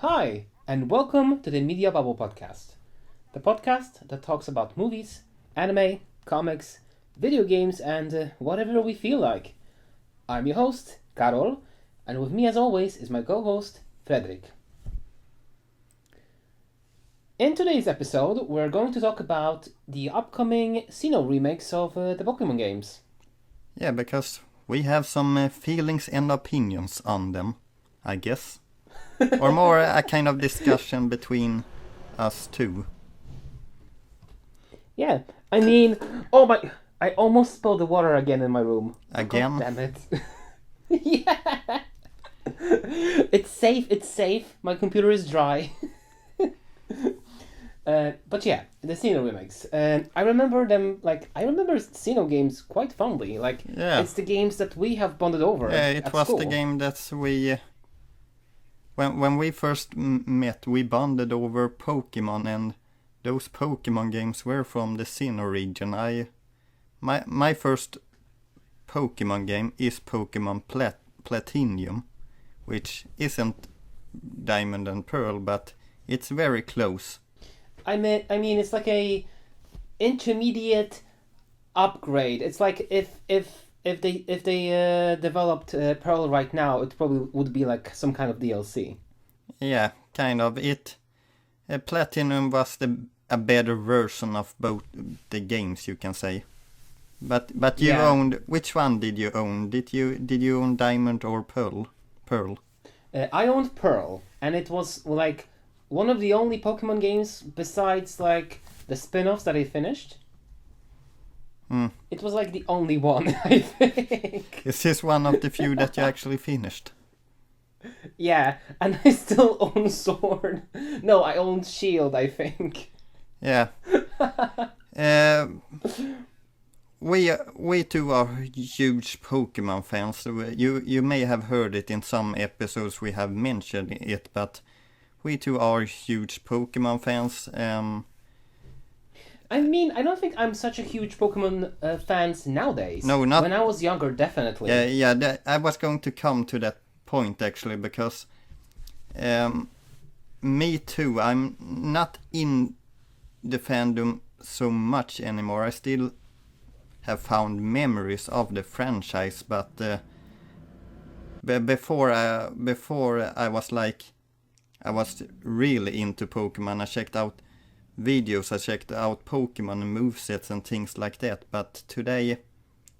Hi, and welcome to the Media Bubble Podcast, the podcast that talks about movies, anime, comics, video games, and whatever we feel like. I'm your host, Karol, and with me as always is my co-host, Fredrik. In today's episode, we're going to talk about the upcoming sinnoh remakes of the Pokemon games. Yeah, because we have some feelings and opinions on them, I guess. Or more a kind of discussion between us two. Yeah, I mean, oh my, I almost spilled the water again in my room. Again? God damn it. Yeah. It's safe. My computer is dry. But yeah, the sinnoh remakes. I remember them, I remember sinnoh games quite fondly. Yeah. It's the games that we have bonded over. Yeah, it was school. the game that we... When we first met, we bonded over Pokemon, and those Pokemon games were from the sinnoh region. My first Pokemon game is Pokemon Platinum, which isn't Diamond and Pearl, but it's very close. I mean, it's like a intermediate upgrade. It's like if they developed Pearl right now, it probably would be like some kind of DLC. Yeah, kind of. Platinum was a better version of both the games, you can say. But you owned, which one did you own? Did you own Diamond or Pearl? I owned Pearl, and it was like one of the only Pokemon games besides like the spin-offs that I finished. It was like the only one, I think. Is this one of the few that you actually finished? Yeah, and I still own Sword. No, I own Shield, I think. Yeah. We two are huge Pokemon fans. You may have heard it in some episodes we have mentioned it, but we two are huge Pokemon fans. I mean, I don't think I'm such a huge Pokemon fans nowadays. No, not... When I was younger, definitely. Yeah, I was going to come to that point, actually, because me too, I'm not in the fandom so much anymore. I still have found memories of the franchise, but before I was really into Pokemon. I checked out videos, I checked out Pokemon and movesets and things like that, but today,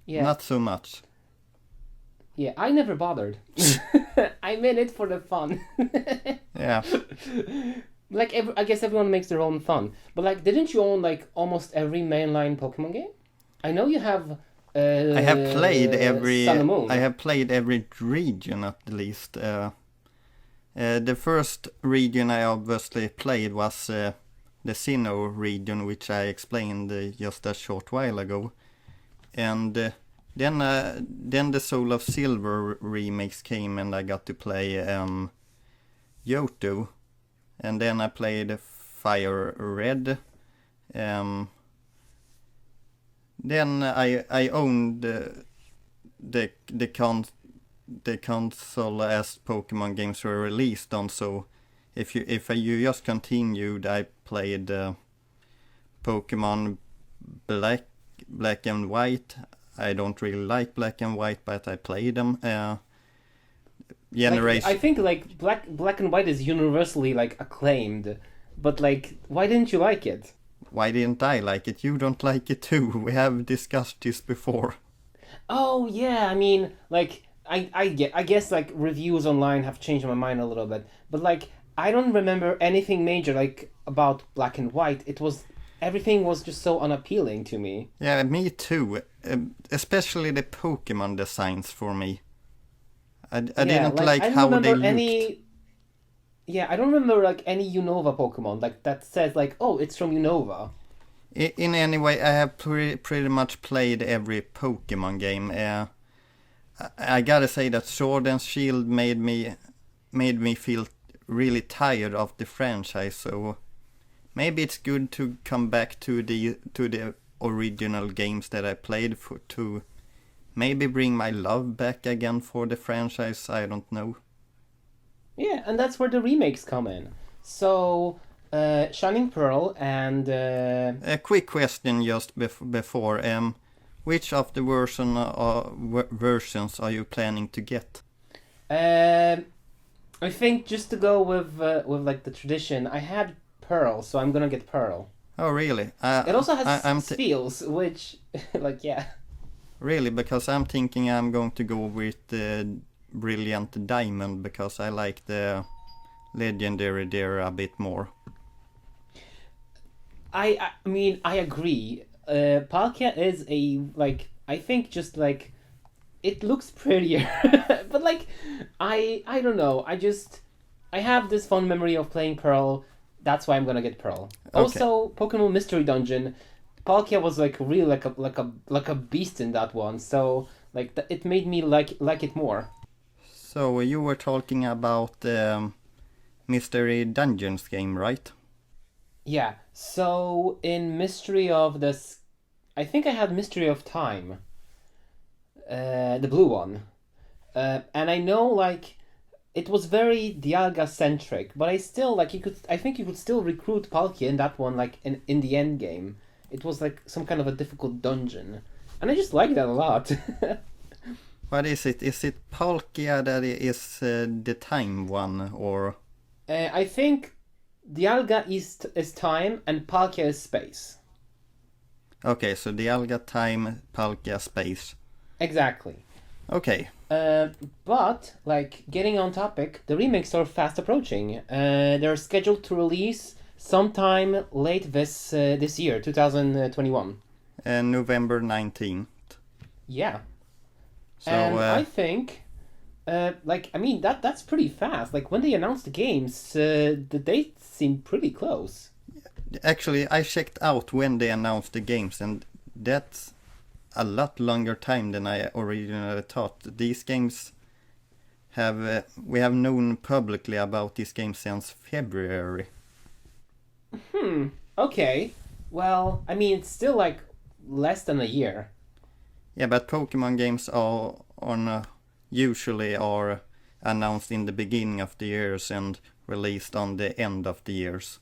not so much. Yeah, I never bothered. I'm in it for the fun. Yeah. I guess everyone makes their own fun. But didn't you own almost every mainline Pokemon game? I know you have. I have played every. Sun and Moon. I have played every region at least. The first region I obviously played was the sinnoh region, which I explained just a short while ago, and then the Soul of Silver remakes came, and I got to play Johto, and then I played Fire Red. Then I owned the console as Pokemon games were released on. So if you just continued, I played Pokemon Black and White. I don't really like Black and White, but I played them. Generation. I think Black and White is universally acclaimed, but why didn't you like it? Why didn't I like it? You don't like it too. We have discussed this before. Oh yeah, I mean, I guess reviews online have changed my mind a little bit, but I don't remember anything major about Black and White. Everything was just so unappealing to me. Yeah, me too. Especially the Pokemon designs for me. I didn't like how they looked. Yeah, I don't remember any Unova Pokemon that says oh, it's from Unova. In any way, I have pretty much played every Pokemon game. I gotta say that Sword and Shield made me feel really tired of the franchise. So maybe it's good to come back to the original games that I played to maybe bring my love back again for the franchise. I don't know. Yeah, and that's where the remakes come in. So, Shining Pearl and A quick question just before. Which of the versions are you planning to get? I think just to go with like the tradition, I had Pearl, so I'm gonna get Pearl. Oh, really? It also has I'm steals, which, like, yeah. Really, because I'm thinking I'm going to go with the Brilliant Diamond because I like the Legendary there a bit more. I mean, I agree. Palkia is I think just like, it looks prettier. But like, I don't know. I have this fond memory of playing Pearl. That's why I'm gonna get Pearl. Okay. Also, Pokemon Mystery Dungeon, Palkia was like really like a beast in that one. So like it made me like it more. So you were talking about Mystery Dungeons game, right? Yeah. So in Mystery of this, I think I had Mystery of Time, the blue one, and I know like it was very Dialga centric, but I still like I think you could still recruit Palkia in that one, like in the end game. It was like some kind of a difficult dungeon, and I just like that a lot. What is it? Is it Palkia that is the time one, or? I think Dialga is time and Palkia is space. Okay, so Dialga time, Palkia space. Exactly. Okay. But like getting on topic, the remakes are fast approaching. They're scheduled to release sometime late this year, 2021. November 19th. Yeah. So And I think, I mean that's pretty fast. Like when they announced the games, the dates seem pretty close. actually, I checked out when they announced the games, and that's a lot longer time than I originally thought. These games we have known publicly about these games since February. Okay. Well, I mean it's still like less than a year. Yeah, but Pokemon games usually are announced in the beginning of the years and released on the end of the years.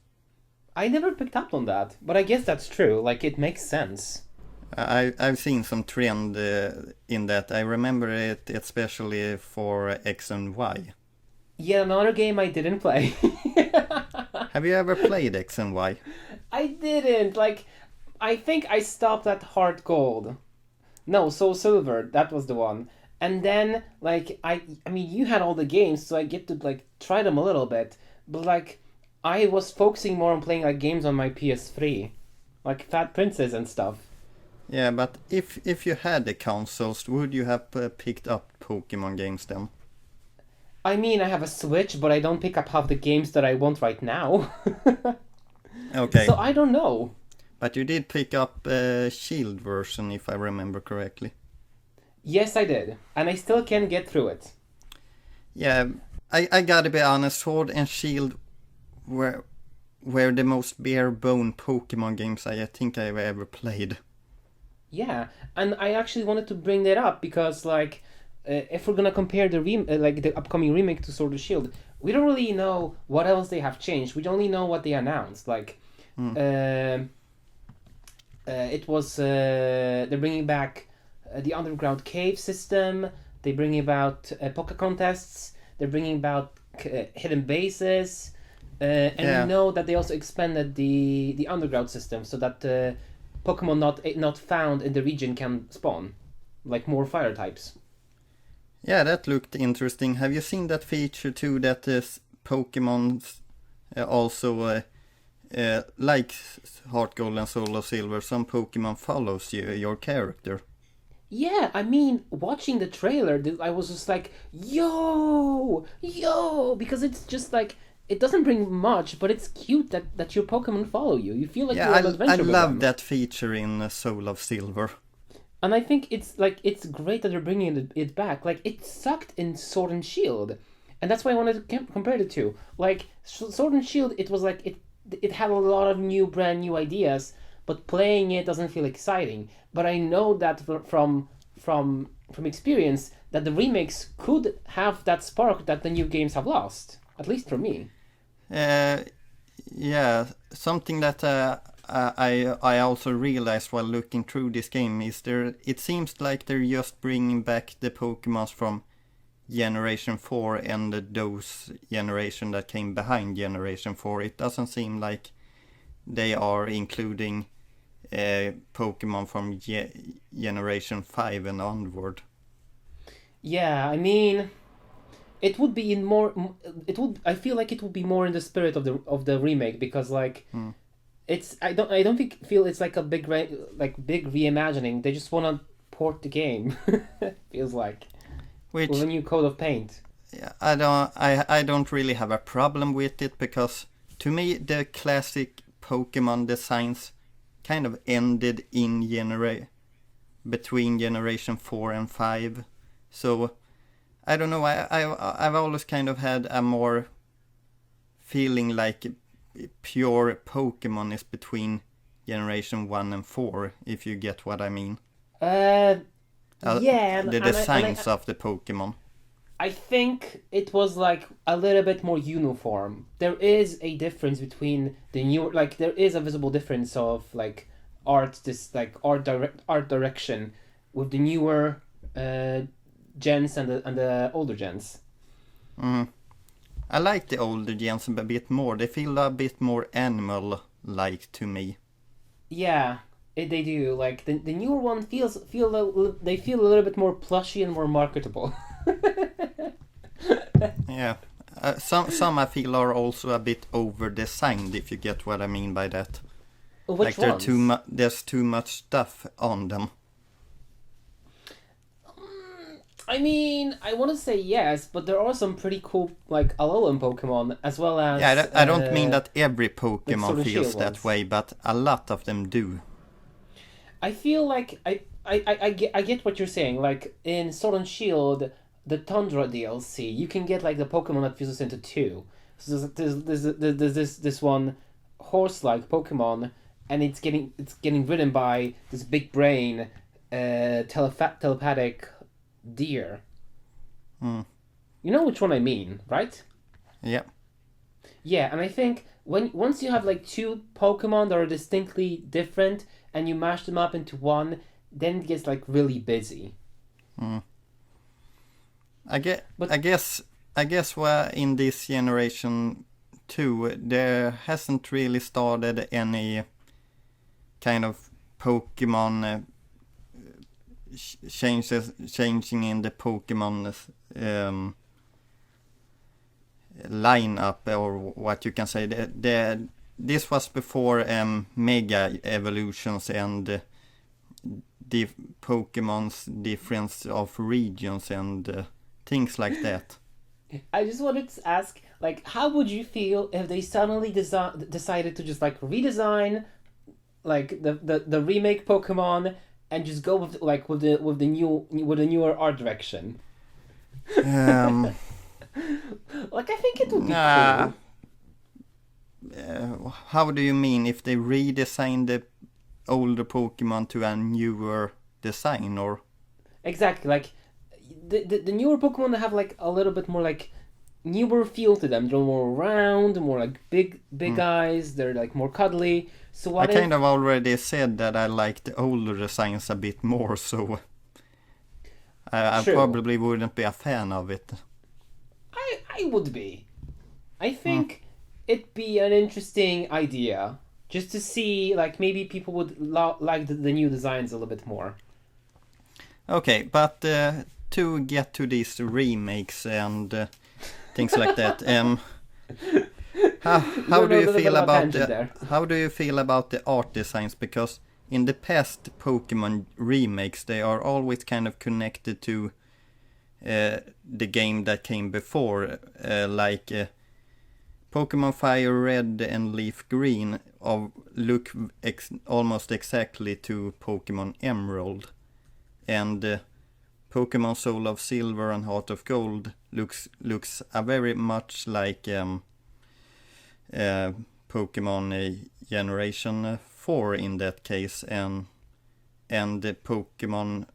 I never picked up on that, but I guess that's true. Like it makes sense. I've seen some trend in that. I remember it especially for X and Y. Yeah, another game I didn't play. Have you ever played X and Y? I didn't. Like, I think I stopped at Heart Gold. No, Soul Silver. That was the one. And then, like, I mean, you had all the games, so I get to like try them a little bit. But like, I was focusing more on playing like games on my PS3, like Fat Princess and stuff. Yeah, but if you had the consoles, would you have picked up Pokemon games then? I mean, I have a Switch, but I don't pick up half the games that I want right now. Okay. So I don't know. But you did pick up a Shield version, if I remember correctly. Yes, I did. And I still can get through it. Yeah, I gotta be honest, Sword and Shield were the most bare bone Pokemon games I think I've ever played. Yeah, and I actually wanted to bring that up because, like, if we're gonna compare the upcoming remake to Sword and Shield, we don't really know what else they have changed. We only know what they announced. Like, it was they're bringing back the underground cave system. They're bringing about poke contests. They're bringing about hidden bases, and Yeah. we know that they also expanded the underground system so that Pokemon not found in the region can spawn, like more fire types. Yeah, that looked interesting. Have you seen that feature too, that Pokemon also like Heart Gold and Soul of Silver, some Pokemon follows your character? Yeah, I mean, watching the trailer, I was just like, yo, because it's just like, it doesn't bring much, but it's cute that your Pokemon follow you. You feel like Yeah, you're on an adventure I with love them. that feature in Soul of Silver. And I think it's great that they're bringing it back. Like, it sucked in Sword and Shield, and that's why I wanted to compare the two. Like, Sword and Shield, it was like it had a lot of brand new ideas, but playing it doesn't feel exciting. But I know that from experience that the remakes could have that spark that the new games have lost. At least for me. Yeah, something that I also realized while looking through this game is it seems like they're just bringing back the Pokemons from Generation 4 and those generation that came behind Generation 4. It doesn't seem like they are including Pokemon from Generation 5 and onward. Yeah, I mean, it would be in more. It would. I feel like it would be more in the spirit of the remake because like. It's I don't feel it's like a big big reimagining. They just want to port the game. Feels like Which with a new coat of paint. yeah, I don't really have a problem with it because to me the classic Pokemon designs kind of ended in between Generation 4 and 5. So I don't know, I've always kind of had a more feeling like pure Pokemon is between Generation 1 and 4, if you get what I mean. Yeah, the designs of the Pokemon. I think it was like a little bit more uniform. There is a difference between the new, like there is a visible difference of like art direction with the newer gens and the older gens. I like the older gens a bit more. They feel a bit more animal-like to me. Yeah, they do. Like the newer one they feel a little bit more plushy and more marketable. Yeah, some I feel are also a bit over-designed, if you get what I mean by that. Which like ones? There's too much stuff on them. I mean, I want to say yes, but there are some pretty cool, like, Alolan Pokemon, as well as... Yeah, I don't mean that every Pokemon Sword and feels Shield that ones. way, but a lot of them do. I feel like... I get what you're saying. Like, in Sword and Shield, the Tundra DLC, you can get, like, the Pokemon that fuses into two. So there's this one horse-like Pokemon, and it's getting ridden by this big brain, telepathic deer. Hmm. You know which one I mean, right? Yeah. Yeah, and I think once you have like two Pokemon that are distinctly different and you mash them up into one, then it gets like really busy. I guess where in this generation 2 there hasn't really started any kind of Pokemon changing in the Pokemon lineup, or what you can say. This was before Mega Evolutions and the Pokemon's difference of regions and things like that. I just wanted to ask, like, how would you feel if they suddenly decided to just like redesign, like the remake Pokemon and just go with like with the newer art direction? Like, I think it would be cool. How do you mean if they redesign the older Pokemon to a newer design, or? Exactly, like the newer Pokemon have like a little bit more like newer feel to them. They're more round, more like big eyes. They're like more cuddly. So what I kind of already said that I like the older designs a bit more, so I probably wouldn't be a fan of it. I would be. I think it'd be an interesting idea just to see, like, maybe people would like the new designs a little bit more. Okay, but to get to these remakes and things like that, how do you feel about the art designs? Because in the past Pokemon remakes, they are always kind of connected to the game that came before, like Pokemon Fire Red and Leaf Green look almost exactly to Pokemon Emerald, and Pokemon Soul of Silver and Heart of Gold looks very much like Pokemon Generation 4 in that case, and the Pokemon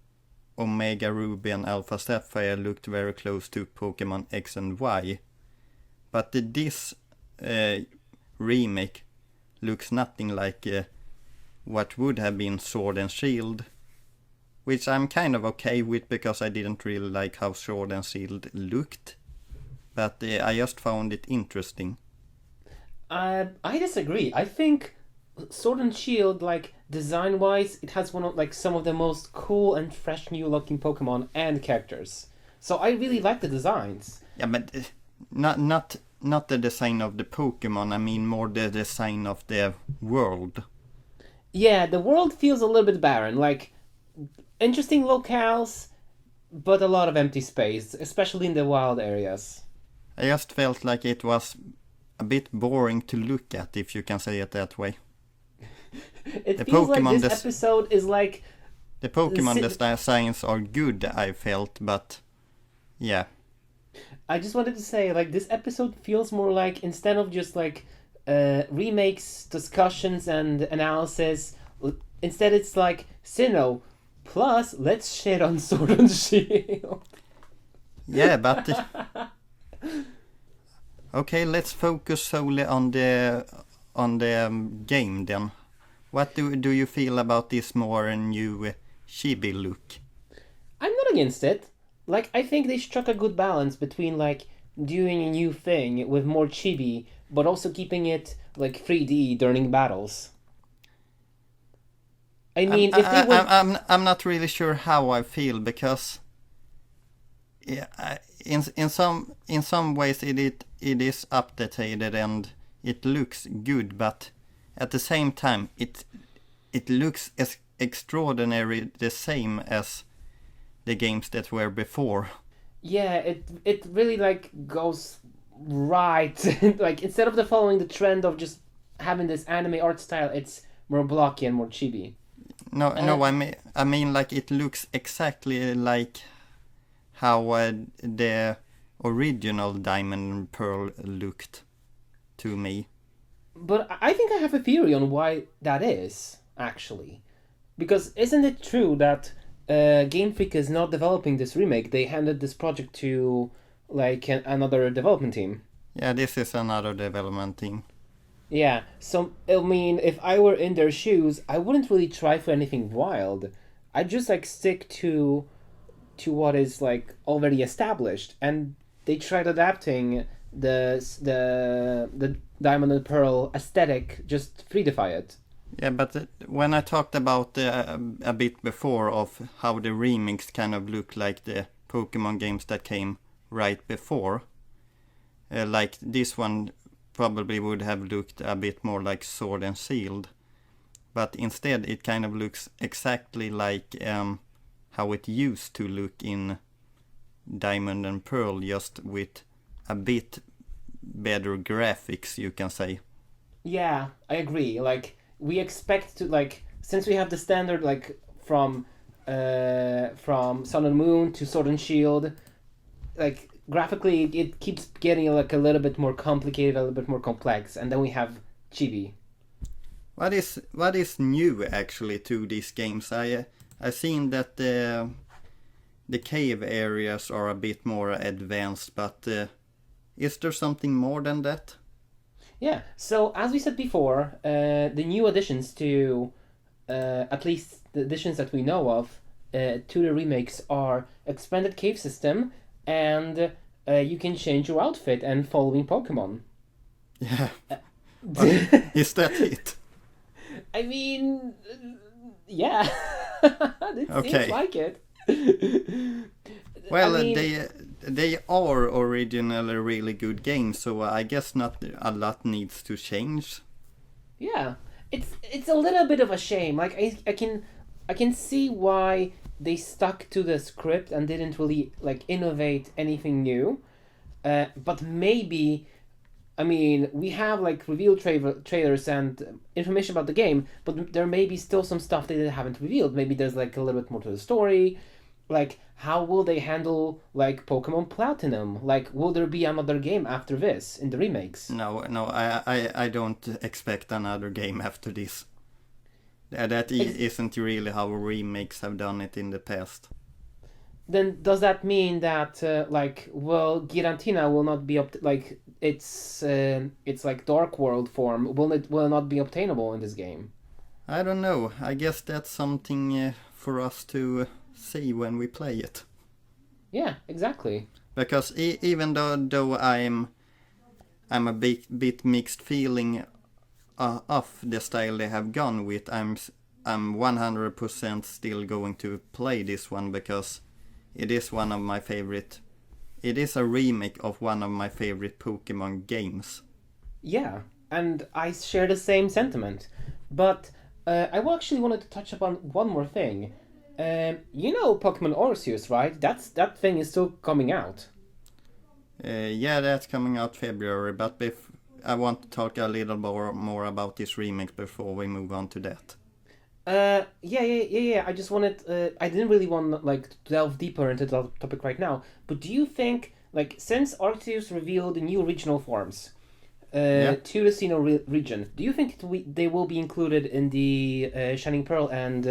Omega Ruby and Alpha Sapphire looked very close to Pokemon X and Y. but this remake looks nothing like what would have been Sword and Shield, which I'm kind of okay with because I didn't really like how Sword and Shield looked, but I just found it interesting. I disagree. I think Sword and Shield, like design-wise, it has one of like some of the most cool and fresh new-looking Pokemon and characters. So I really like the designs. Yeah, but not the design of the Pokemon. I mean more the design of the world. Yeah, the world feels a little bit barren. Like interesting locales, but a lot of empty space, especially in the wild areas. I just felt like it was a bit boring to look at, if you can say it that way. It the feels Pokemon like this episode is like... The Pokemon designs are good, I felt, but yeah. I just wanted to say, like, this episode feels more like, instead of just like remakes, discussions, and analysis, instead it's like, Sinnoh, plus let's shit on Sword and Shield. Yeah, but... Okay, let's focus solely on the game then. What do you feel about this more new chibi look? I'm not against it. Like, I think they struck a good balance between like doing a new thing with more chibi, but also keeping it like 3D during battles. I mean, if they would... I'm not really sure how I feel because yeah, in some ways it is updated and it looks good, but at the same time it looks as extraordinary the same as the games that were before. Yeah, it really like goes right. Like instead of following the trend of just having this anime art style, it's more blocky and more chibi. No, I mean like it looks exactly like how the original Diamond and Pearl looked to me. But I think I have a theory on why that is, actually. Because isn't it true that Game Freak is not developing this remake? They handed this project to like another development team. Yeah, this is another development team. Yeah, so I mean, if I were in their shoes, I wouldn't really try for anything wild. I'd just like stick to what is like already established, and they tried adapting the Diamond and Pearl aesthetic, just freedify it. Yeah, but when I talked about a bit before of how the remakes kind of look like the Pokemon games that came right before, like this one probably would have looked a bit more like Sword and Shield, but instead it kind of looks exactly like how it used to look in Diamond and Pearl, just with a bit better graphics, you can say. Yeah, I agree. Like, we expect to, like, since we have the standard, like, from Sun and Moon to Sword and Shield, like, graphically it keeps getting like a little bit more complicated, a little bit more complex, and then we have chibi. What is new actually to these games? I've seen that the cave areas are a bit more advanced, but is there something more than that? Yeah, so as we said before, the new additions to, at least the additions that we know of, to the remakes are expanded cave system, and you can change your outfit and following Pokemon. Yeah. Is that it? I mean, yeah. It seems like it. Well, I mean, they are originally really good games, so I guess not a lot needs to change. Yeah, it's a little bit of a shame. Like I can see why they stuck to the script and didn't really like innovate anything new. But maybe, I mean, we have like reveal trailers and information about the game, but there may be still some stuff that they haven't revealed. Maybe there's like a little bit more to the story. Like, how will they handle like Pokemon Platinum? Like, will there be another game after this in the remakes? No, I don't expect another game after this. That isn't really how remakes have done it in the past. then does that mean that Giratina will not be it's like Dark World form will not be obtainable in this game? I don't know. I guess that's something for us to see when we play it. Yeah, exactly. Because even though I'm a bit mixed feeling of the style they have gone with, I'm 100% still going to play this one because it is one of my favorite. It is a remake of one of my favorite Pokemon games. Yeah, and I share the same sentiment. But I actually wanted to touch upon one more thing. You know Pokemon Arceus, right? That thing is still coming out. Yeah, that's coming out February, but I want to talk a little more about this remake before we move on to that. Yeah. I just wanted. I didn't really want to delve deeper into the topic right now. But do you think since Arceus revealed new regional forms, to the Sinnoh region, do you think they will be included in the Shining Pearl and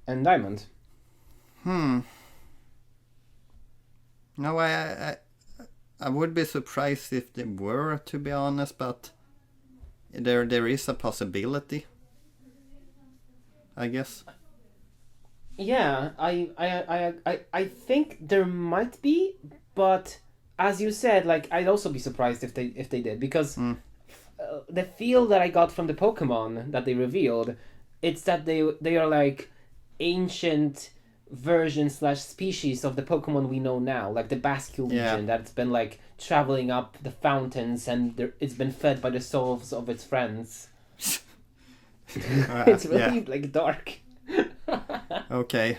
Diamond? No, I would be surprised if they were, to be honest, but there is a possibility, I guess. Yeah, I think there might be, but as you said, I'd also be surprised if they did, because the feel that I got from the Pokemon that they revealed, it's that they are like ancient version / species of the Pokemon we know now, like the Bascule Legion that's been traveling up the fountains and it's been fed by the souls of its friends. It's really dark. Okay.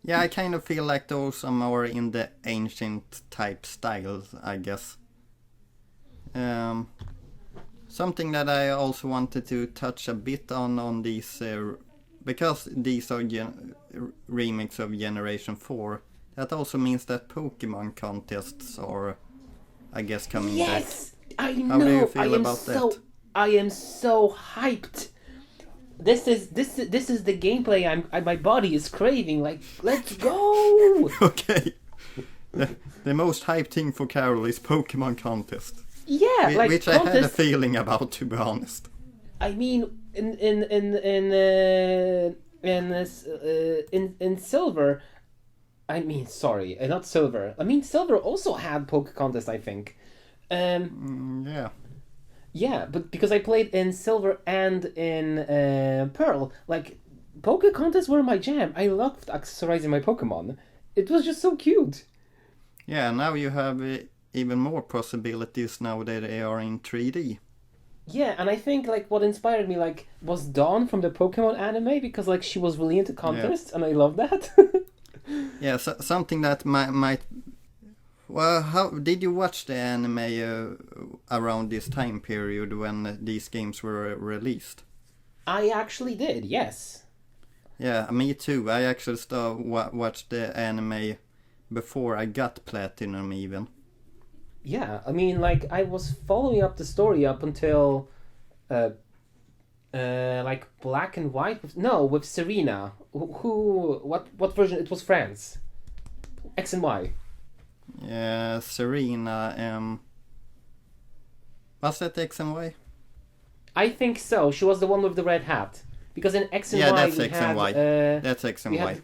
Yeah, I kind of feel like those are more in the ancient type styles, I guess. Something that I also wanted to touch a bit on these, because these are remakes of Generation 4, that also means that Pokemon contests are, I guess, coming back. Yes! I know! How do you feel about that? I am so hyped! This is the gameplay my body is craving. Let's go! Okay. The most hyped thing for Karol is Pokemon contest. Yeah, which I had a feeling about, to be honest. I mean, in Silver, I mean, sorry, not Silver. I mean, Silver also had Poke Contest, I think. Yeah. Yeah, but because I played in Silver and in Pearl, Poke Contests were my jam. I loved accessorizing my Pokemon. It was just so cute. Yeah, now you have even more possibilities now that they are in 3D. Yeah, and I think what inspired me was Dawn from the Pokemon anime, because she was really into contests, and I love that. Yeah, so something that might. Well, how did you watch the anime around this time period when these games were released? I actually did, yes. Yeah, me too. I actually watched the anime before I got Platinum even. Yeah, I mean, I was following up the story up until, Black and White. With Serena. What version? It was France. X and Y. Yeah, Serena. Was that X and Y? I think so. She was the one with the red hat. Because in X and Y that's we X had, and Y. That's X and Y.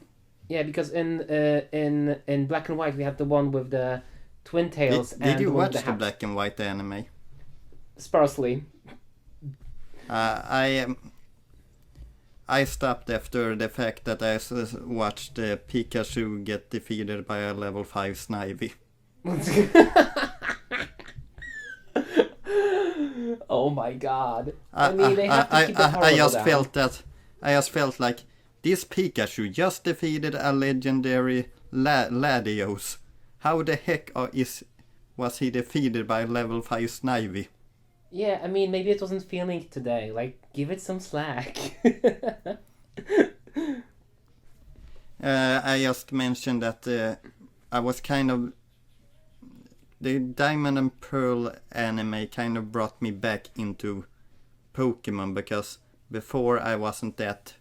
Yeah, because in Black and White we had the one with the twin tails. Did you watch the hat. Black and White anime? Sparsely. I stopped after the fact that I watched Pikachu get defeated by a level 5 Snivy. Oh my god. I mean, they have to keep the I just felt like this Pikachu just defeated a legendary Latios. How the heck was he defeated by level 5 Snivy? Yeah, I mean, maybe it wasn't feeling it today. Give it some slack. I just mentioned that I was kind of... The Diamond and Pearl anime kind of brought me back into Pokemon, because before I wasn't that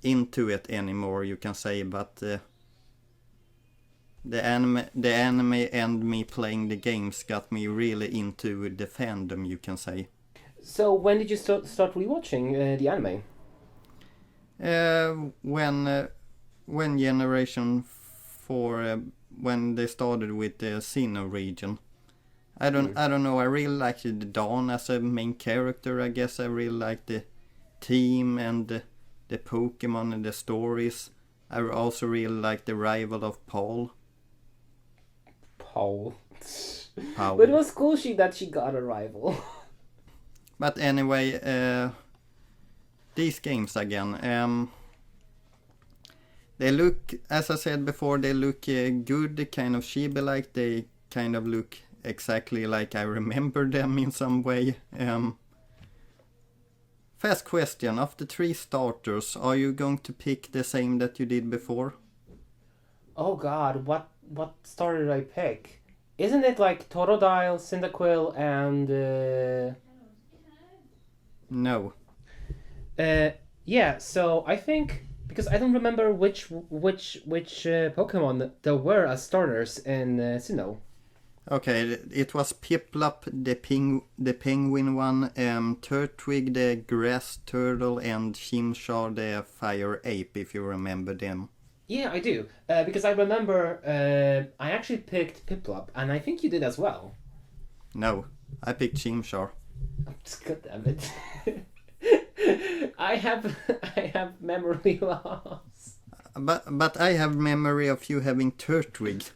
into it anymore, you can say, but the anime and me playing the games got me really into the fandom, you can say. So when did you start rewatching the anime? When Generation 4, when they started with the Sinnoh region. I don't know, I really liked the Dawn as a main character. I guess I really liked the team and the Pokemon and the stories. I also really liked the rival of Paul. Paul. But it was cool that she got a rival. But anyway, these games again. They look, as I said before, they look good, kind of chibi-like. They kind of look exactly like I remember them in some way. Fast question, of the 3 starters, are you going to pick the same that you did before? Oh god, what starter did I pick? Isn't it like Totodile, Cyndaquil, and... No. Yeah, so I think... Because I don't remember which Pokemon there were as starters in Sinnoh. Okay, it was Piplup, the penguin one, Turtwig, the grass turtle, and Chimchar, the fire ape, if you remember them. Yeah, I do. Because I remember I actually picked Piplup, and I think you did as well. No, I picked Chimchar. God damn it. I have memory loss. But I have memory of you having Turtwig.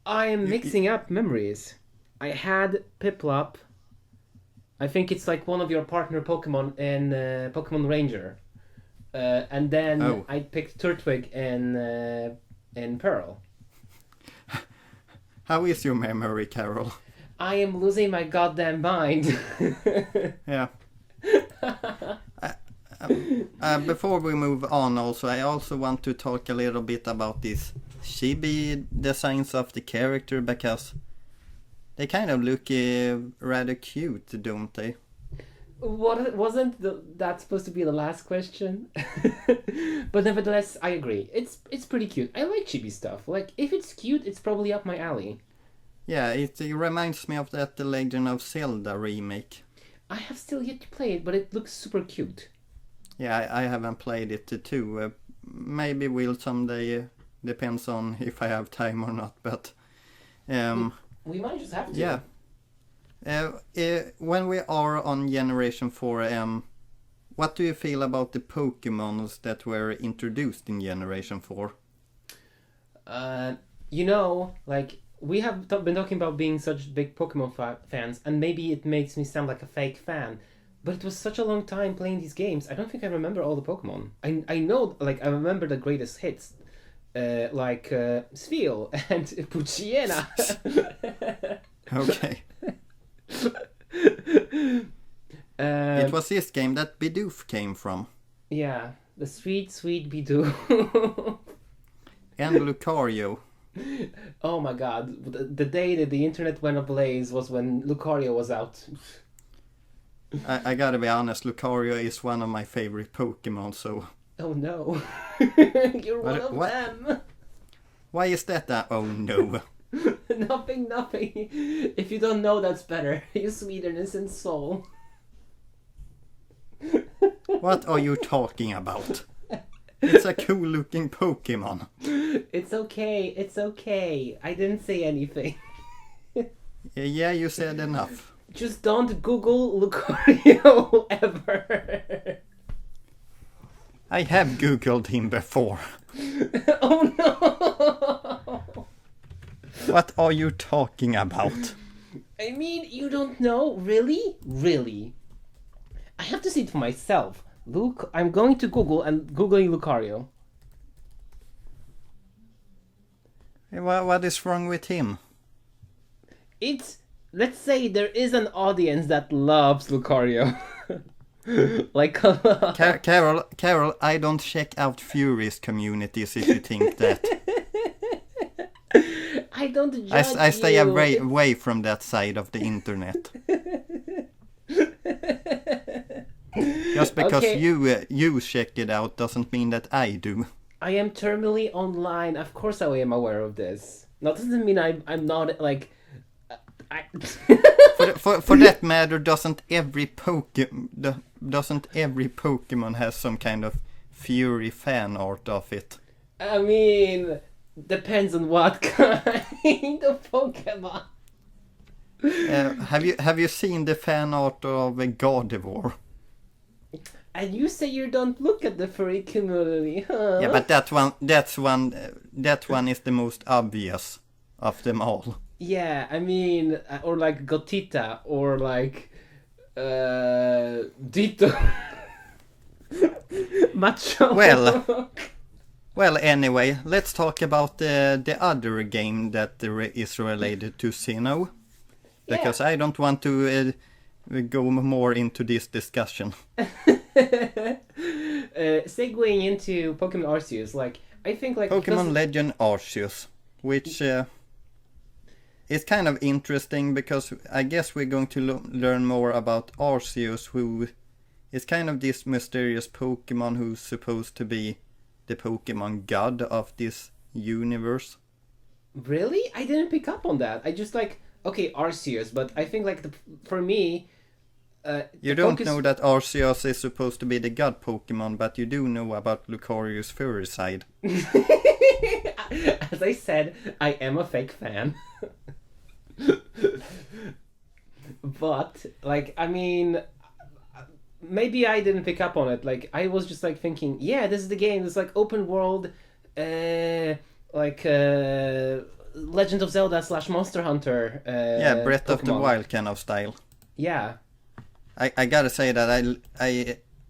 I am mixing up memories. I had Piplup. I think it's like one of your partner Pokemon in Pokemon Ranger. And then I picked Turtwig in Pearl. How is your memory, Karol? I am losing my goddamn mind. Yeah. Before we move on, I also want to talk a little bit about these chibi designs of the character, because they kind of look rather cute, don't they? Wasn't that supposed to be the last question? But nevertheless, I agree. It's pretty cute. I like chibi stuff. Like, if it's cute, it's probably up my alley. Yeah, it reminds me of that The Legend of Zelda remake. I have still yet to play it, but it looks super cute. Yeah, I haven't played it too. Maybe will someday. Depends on if I have time or not. But we might just have to. Yeah. When we are on Generation 4, what do you feel about the Pokemons that were introduced in Generation 4? Like, we have been talking about being such big Pokemon fans, and maybe it makes me sound like a fake fan, but it was such a long time playing these games. I don't think I remember all the Pokemon. I know, like, I remember the greatest hits, like Spheal and Poochyena. Okay. It was this game that Bidoof came from. Yeah, the sweet, sweet Bidoof. And Lucario. Oh my god, the day that the internet went ablaze was when Lucario was out. I gotta be honest, Lucario is one of my favorite Pokemon, so... Oh no. You're one of them. Why is that? Oh no. Nothing. If you don't know, that's better. You sweet innocent soul. What are you talking about? It's a cool looking Pokemon. It's okay. I didn't say anything. Yeah, you said enough. Just don't Google Lucario ever. I have Googled him before. Oh no! What are you talking about? I mean, you don't know? Really? I have to see it for myself. Look, I'm going to Google and Googling Lucario. What is wrong with him? Let's say there is an audience that loves Lucario. Like, Karol, I don't check out Furious communities if you think that. I don't judge I stay away from that side of the internet. Just because you check it out doesn't mean that I do. I am terminally online. Of course I am aware of this. Now, doesn't mean I'm not, like... I... For that matter, doesn't every Pokemon have some kind of Fury fan art of it? I mean, depends on what kind of Pokemon. Have you seen the fan art of Gardevoir? And you say you don't look at the furry community, huh? Yeah, but that one is the most obvious of them all. Yeah, I mean, or like Gotita, or like Ditto. Macho. Well, anyway, let's talk about the other game that is related to Sinnoh. Because I don't want to go more into this discussion. Segueing into Pokemon Arceus, like, I think like... Pokemon Legend Arceus, which is kind of interesting because I guess we're going to learn more about Arceus, who is kind of this mysterious Pokemon who's supposed to be the Pokemon god of this universe. Really? I didn't pick up on that. I just like... Okay, Arceus, but I think like for me... you don't know that Arceus is supposed to be the god Pokemon, but you do know about Lucario's furry side. As I said, I am a fake fan. But, like, I mean... Maybe I didn't pick up on it. Like, I was just like thinking, yeah, this is the game. It's like open world, Legend of Zelda / Monster Hunter. Yeah, Breath Pokemon. of the Wild kind of style. Yeah. I gotta say that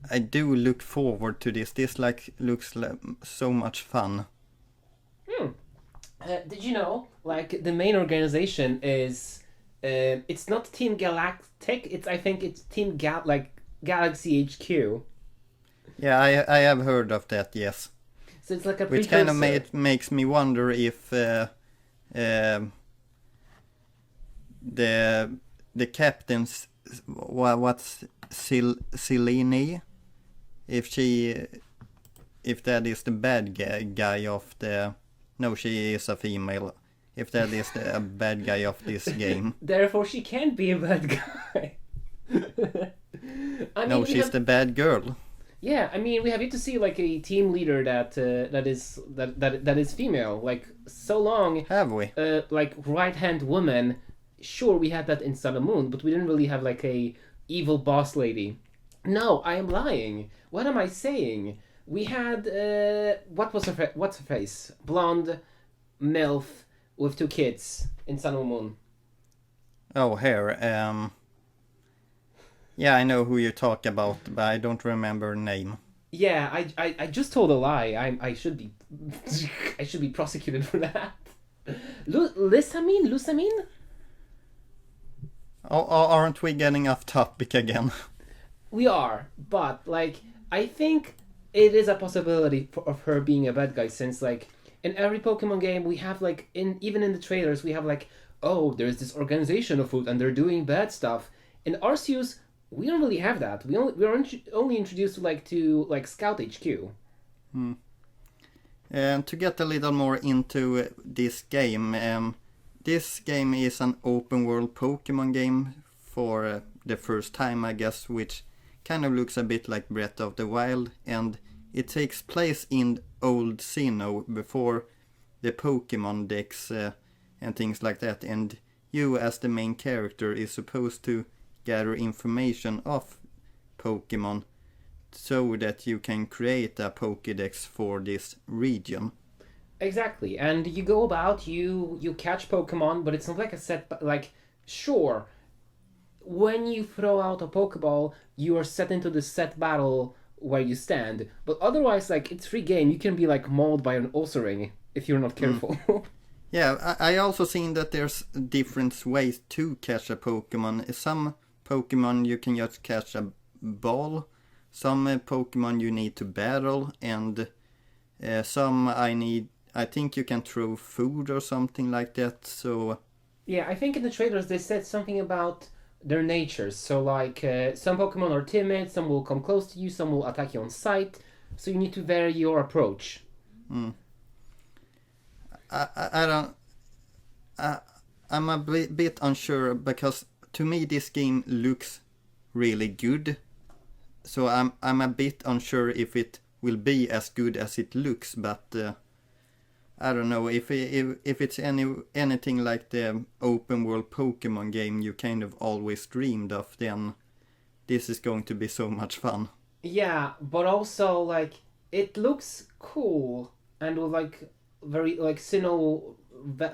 I do look forward to this. This looks like so much fun. Did you know, like, the main organization is, it's not Team Galactic. I think it's Team Galaxy HQ. Yeah, I have heard of that. Yes. So it's like a which kind of makes me wonder if the captain's what's Selene, if that is the bad guy of the... No, she is a female. If that is the bad guy of this game. Therefore, she can't be a bad guy. I mean, no, she's the bad girl. Yeah, I mean, we have yet to see like a team leader that is female. Like, so long. Have we? Like, right-hand woman. Sure, we had that in Sun and Moon, but we didn't really have like a evil boss lady. No, I am lying. What am I saying? We had what's her face? Blonde, MILF with 2 kids in Sun and Moon. Oh, here. Yeah, I know who you talk about, but I don't remember her name. Yeah, I just told a lie. I should be I should be prosecuted for that. Lusamine? Oh, aren't we getting off topic again? We are, but like I think it is a possibility of her being a bad guy, since like in every Pokemon game we have like even in the trailers we have like, oh, there's this organization afoot and they're doing bad stuff. In Arceus, we don't really have that. We're only introduced to Scout HQ. And to get a little more into this game is an open world Pokemon game for the first time, I guess, which kind of looks a bit like Breath of the Wild, and it takes place in old Sinnoh before the Pokemon decks and things like that, and you as the main character is supposed to gather information of Pokemon so that you can create a Pokédex for this region. Exactly, and you go about, you catch Pokemon, but it's not like a set, like, sure, when you throw out a Pokeball, you are set into the set battle where you stand, but otherwise, like, it's free game. You can be, like, mauled by an Ursaring if you're not careful. Yeah, I also seen that there's different ways to catch a Pokemon. Some Pokemon you can just catch a ball, some Pokemon you need to battle, and some I think you can throw food or something like that, so... Yeah, I think in the trailers they said something about their natures. So, like, some Pokemon are timid, some will come close to you, some will attack you on sight, so you need to vary your approach. I don't... I'm a bit unsure because to me this game looks really good. So I'm a bit unsure if it will be as good as it looks, but I don't know if it's anything like the open world Pokemon game you kind of always dreamed of, then this is going to be so much fun. Yeah, but also like it looks cool and with like very like sinnoh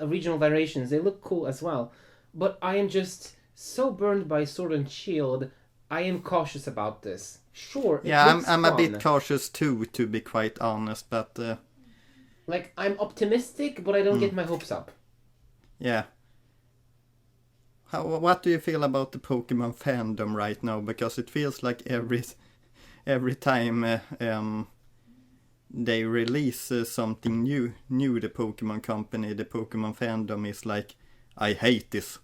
regional variations, they look cool as well. But I am just so burned by Sword and Shield. I am cautious about this. Sure, it Yeah, looks I'm fun. a bit cautious too, to be quite honest, but Like I'm optimistic, but I don't get my hopes up. yeah. What do you feel about the Pokemon fandom right now? Because it feels like every time they release something new, the Pokemon company, the Pokemon fandom is like, I hate this.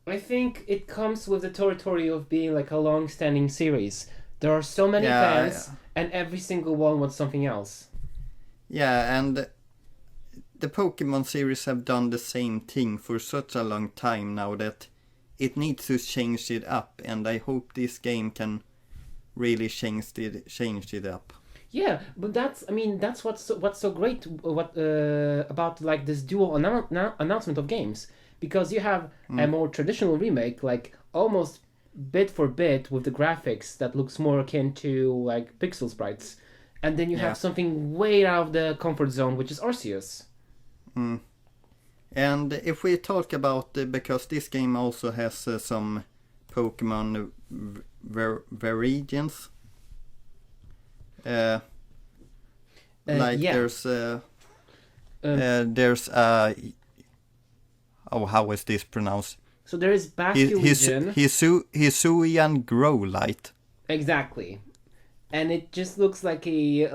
I think it comes with the territory of being like a long-standing series. There are so many fans, and every single one wants something else. Yeah, and the Pokemon series have done the same thing for such a long time now that it needs to change it up, and I hope this game can really change it up. Yeah, but that's what's so great about like this dual announcement of games, because you have a more traditional remake, like almost bit for bit with the graphics that looks more akin to like pixel sprites, and then you have something way out of the comfort zone, which is Arceus. And if we talk about because this game also has some Pokemon variants. There's how is this pronounced? So there is Basculegion. Hisuian Growlite. Exactly. And it just looks like a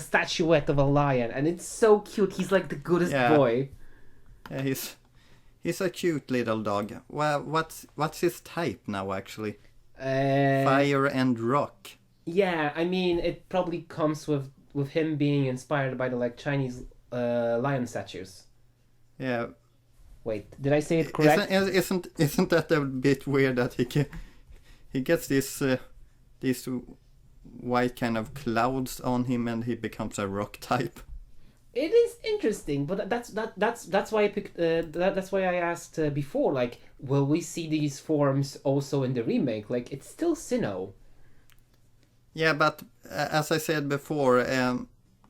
statuette of a lion, and it's so cute. He's like the goodest boy. Yeah, he's a cute little dog. Well, what's his type now actually? Fire and rock. Yeah, I mean it probably comes with him being inspired by the like Chinese lion statues. Yeah. Wait, did I say it correct? Isn't that a bit weird that he gets this white kind of clouds on him and he becomes a rock type? It is interesting, but that's why I picked. That's why I asked before. Like, will we see these forms also in the remake? Like, it's still Sinnoh. Yeah, but as I said before,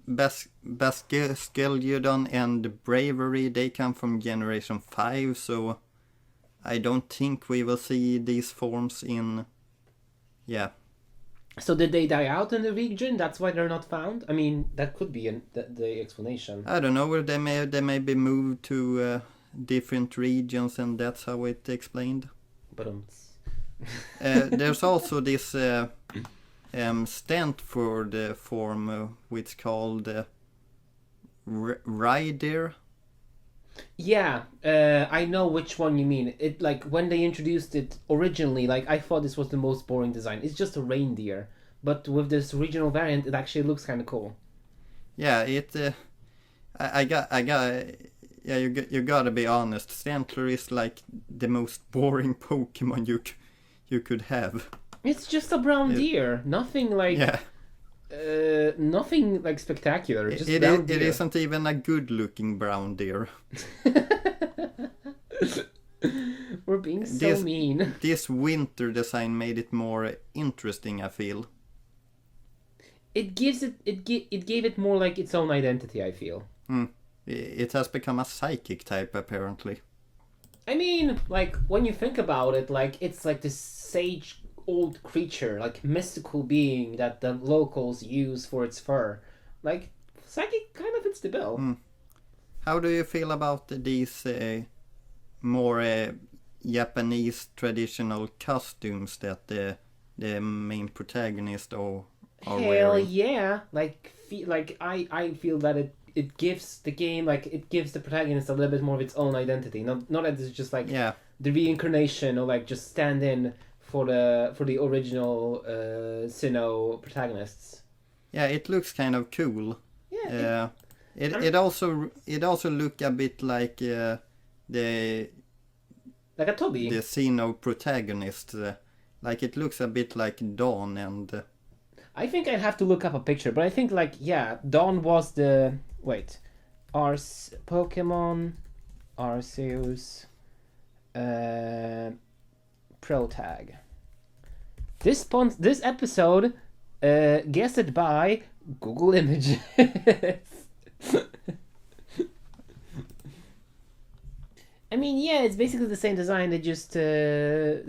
Basculegion and Bravery, they come from Generation 5, so I don't think we will see these forms in... Yeah. So did they die out in the region? That's why they're not found? I mean, that could be the explanation. I don't know, where they may be moved to different regions, and that's how it explained. But there's also this stent for the form, which called Rider. Yeah, I know which one you mean. It like when they introduced it originally, like I thought this was the most boring design. It's just a reindeer, but with this regional variant, it actually looks kind of cool. Yeah, it. I got. Yeah, you gotta be honest. Stantler is like the most boring Pokemon you could have. It's just a brown deer. Nothing like. Yeah. Nothing like spectacular. Just it isn't even a good-looking brown deer. We're being so mean. This winter design made it more interesting, I feel. It gave it more like its own identity, I feel. It has become a psychic type, apparently. I mean, like when you think about it, like it's like this sage old creature, like mystical being that the locals use for its fur. Like psychic kind of fits the bill. How do you feel about these more Japanese traditional costumes that the main protagonist are wearing? Yeah, like I feel that it gives the game, like it gives the protagonist a little bit more of its own identity. Not that it's just like the reincarnation or like just stand in for the original Sinnoh protagonists. Yeah, it looks kind of cool. Yeah. It also look a bit like the like a Toby. the sinnoh protagonist. Like it looks a bit like Dawn and. I think I'd have to look up a picture, but I think like Dawn was the Pokemon Arceus Protag. This episode guessed by Google Images. I mean, yeah, it's basically the same design. They just made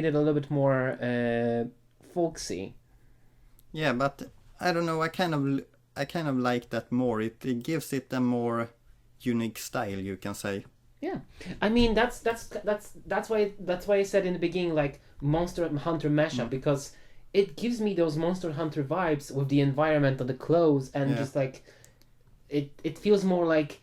it a little bit more folksy. Yeah, but I don't know. I kind of like that more. It gives it a more unique style, you can say. Yeah, I mean that's why I said in the beginning like Monster Hunter mashup, because it gives me those Monster Hunter vibes with the environment and the clothes and just like it feels more like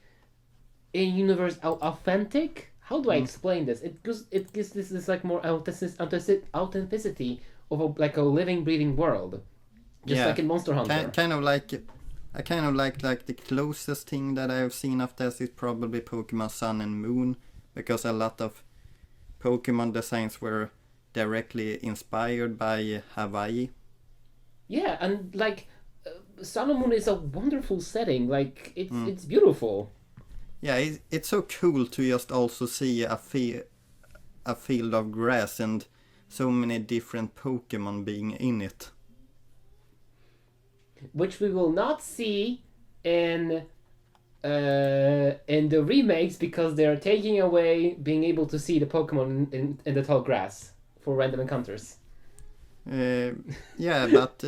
in universe authentic. How do I explain this? It gives this like more authenticity of a living, breathing world, just like in Monster Hunter. I kind of like the closest thing that I've seen of this is probably Pokemon Sun and Moon, because a lot of Pokemon designs were directly inspired by Hawaii. Yeah, and like Sun and Moon is a wonderful setting. Like it's beautiful. Yeah, it's so cool to just also see a field of grass and so many different Pokemon being in it. Which we will not see in the remakes, because they're taking away being able to see the Pokemon in the tall grass for random encounters. Yeah, but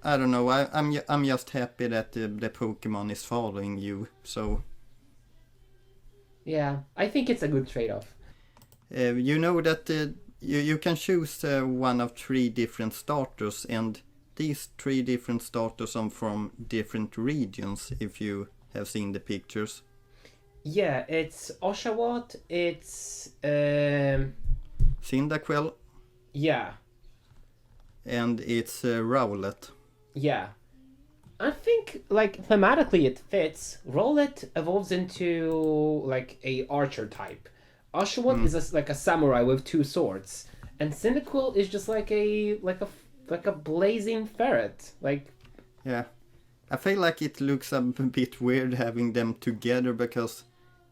I don't know. I'm just happy that the Pokemon is following you. So. Yeah, I think it's a good trade-off. You know that you can choose one of 3 different starters, and these 3 different starters are from different regions, if you have seen the pictures. Yeah, it's Oshawott, it's Cyndaquil. Yeah. And it's Rowlet. Yeah. I think, like, thematically it fits. Rowlet evolves into, like, a archer type. Oshawott is like a samurai with 2 swords. And Cyndaquil is just like a blazing ferret. Like... Yeah. I feel like it looks a bit weird having them together, because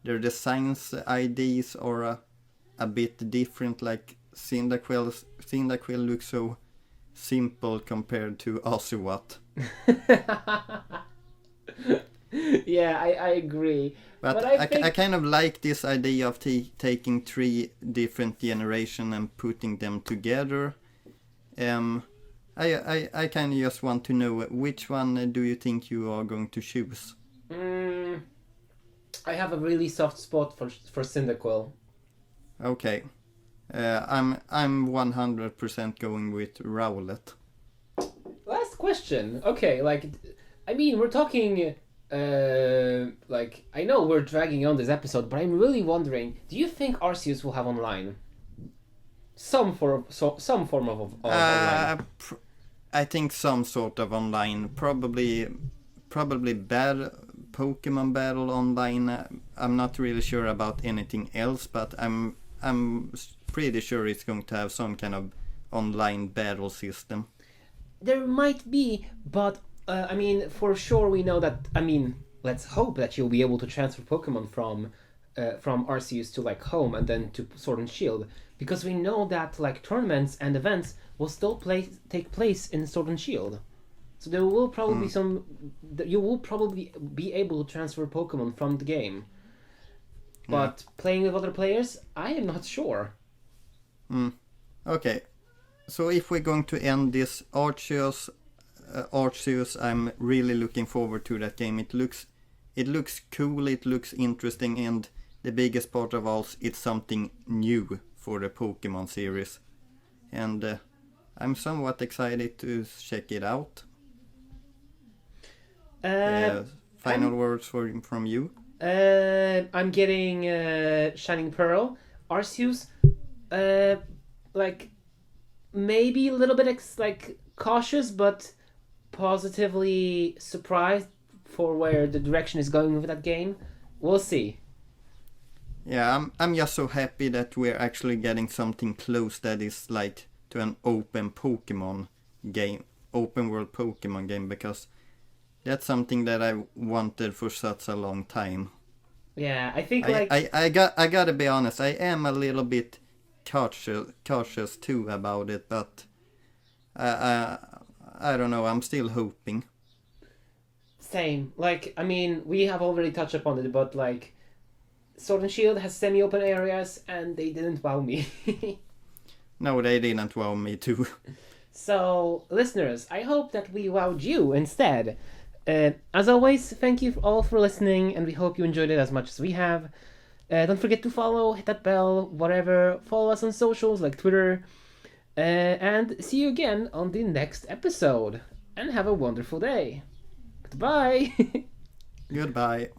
their designs IDs are a bit different. Like, Cyndaquil looks so simple compared to Oshawott. Yeah, I agree. But I kind of like this idea of taking 3 different generations and putting them together. I kind of just want to know, which one do you think you are going to choose? I have a really soft spot for Cyndaquil. Okay. I'm 100% going with Rowlet. Last question. Okay, like, I mean, we're talking, like, I know we're dragging on this episode, but I'm really wondering, do you think Arceus will have online? Some form of online. I think some sort of online, probably Pokemon Battle online. I'm not really sure about anything else, but I'm pretty sure it's going to have some kind of online battle system. There might be, but I mean, for sure we know that. I mean, let's hope that you'll be able to transfer Pokemon from Arceus to like home and then to Sword and Shield, because we know that like tournaments and events will still take place in Sword and Shield. So there will probably be you will probably be able to transfer Pokemon from the game. But playing with other players, I am not sure. Okay. So if we're going to end this Arceus, I'm really looking forward to that game. It looks cool, it looks interesting, and the biggest part of all, it's something new for the Pokemon series. And I'm somewhat excited to check it out. Final words from you? I'm getting Shining Pearl. Arceus, like, maybe a little bit cautious, but positively surprised for where the direction is going with that game. We'll see. Yeah, I'm just so happy that we're actually getting something close that is like to an open Pokemon game, open world Pokemon game, because that's something that I wanted for such a long time. Yeah, I think I gotta be honest, I am a little bit cautious too about it, but I don't know, I'm still hoping. Same. Like, I mean, we have already touched upon it, but like, Sword and Shield has semi-open areas, and they didn't wow me. No, they didn't wow me too. So, listeners, I hope that we wowed you instead. As always, thank you all for listening, and we hope you enjoyed it as much as we have. Don't forget to follow, hit that bell, whatever. Follow us on socials like Twitter. And see you again on the next episode. And have a wonderful day. Goodbye. Goodbye.